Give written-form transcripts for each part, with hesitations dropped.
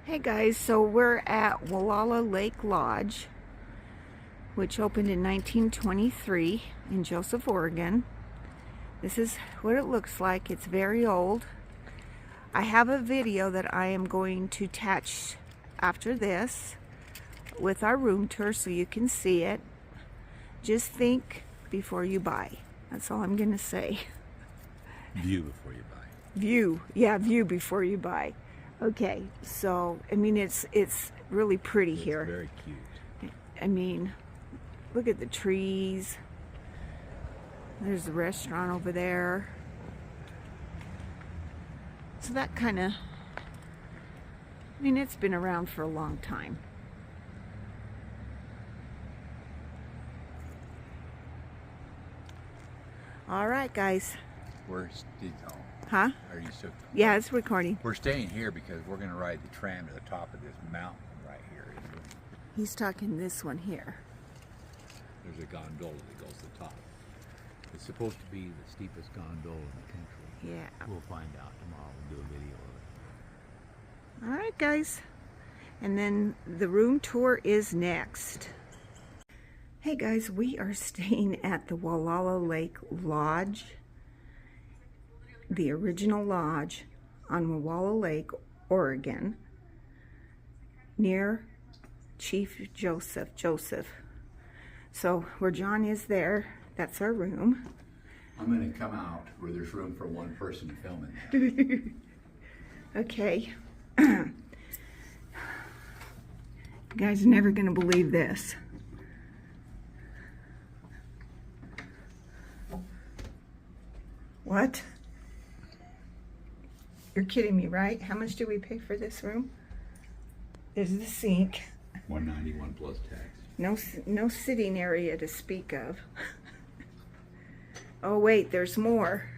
Hey guys, so we're at Wallowa Lake Lodge, which opened in 1923 in Joseph, Oregon. This is what it looks like. It's very old. I have a video that I am going to attach after this with our room tour so you can see it. Just think before you buy. That's all I'm gonna say. View before you buy. View, yeah, view before you buy. Okay, so I mean it's really pretty here. It's very cute. I mean, look at the trees. There's the restaurant over there. So that kind of, I mean, it's been around for a long time. All right, guys. Huh? Are you still? Yeah, it's recording. We're staying here because we're going to ride the tram to the top of this mountain right here. He's talking this one here. There's a gondola that goes to the top. It's supposed to be the steepest gondola in the country. Yeah. We'll find out tomorrow. We'll do a video of it. All right, guys. And then the room tour is next. Hey guys, we are staying at the Wallowa Lake Lodge, the original lodge on Wallowa Lake, Oregon, near Chief Joseph. So where John is there, that's our room. I'm going to come out where there's room for one person to film in there. Okay. You guys are never going to believe this. What? You're kidding me, right? How much do we pay for this room? There's the sink. $191 plus tax. No sitting area to speak of. Oh wait, there's more.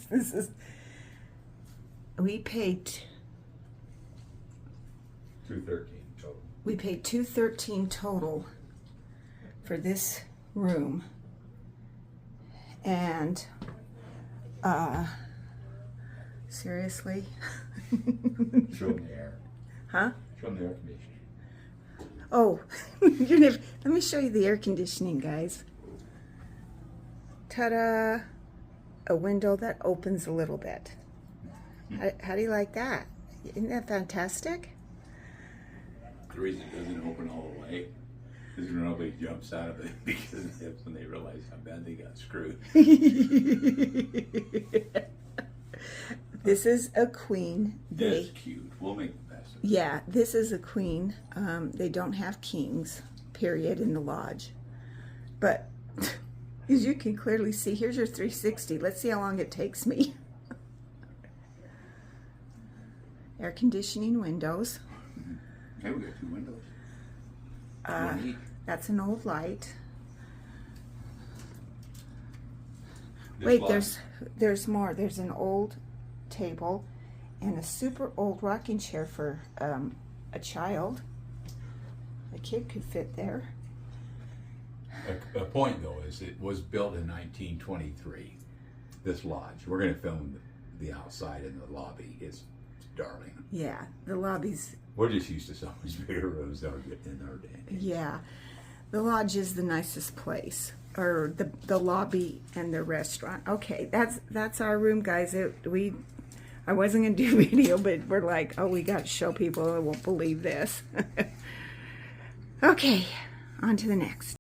This is. We paid. $213 total. We paid $213 total for this room. And seriously? Show them the air. Huh? Show them the air conditioning. Oh, let me show you the air conditioning, guys. Ta-da! A window that opens a little bit. How do you like that? Isn't that fantastic? The reason it doesn't open all the way is when nobody jumps out of it because that's when they realize how bad they got screwed. This is a queen. That's cute. We'll make the best of it. Yeah, this is a queen. They don't have kings, period, in the lodge. But as you can clearly see, here's your 360. Let's see how long it takes me. Air conditioning windows. Okay, we got two windows. That's an old light. This Wait, lot. there's more. There's an old table and a super old rocking chair for a child. A kid could fit there. A point though is it was built in 1923. This lodge. We're going to film the outside and the lobby. It's darling. Yeah, the lobby's. We're just used to so much bigger rooms in our day. Yeah, the lodge is the nicest place, or the lobby and the restaurant. Okay, that's our room, guys. I wasn't gonna do a video, but we're like, oh, we got to show people. I won't believe this. Okay, on to the next.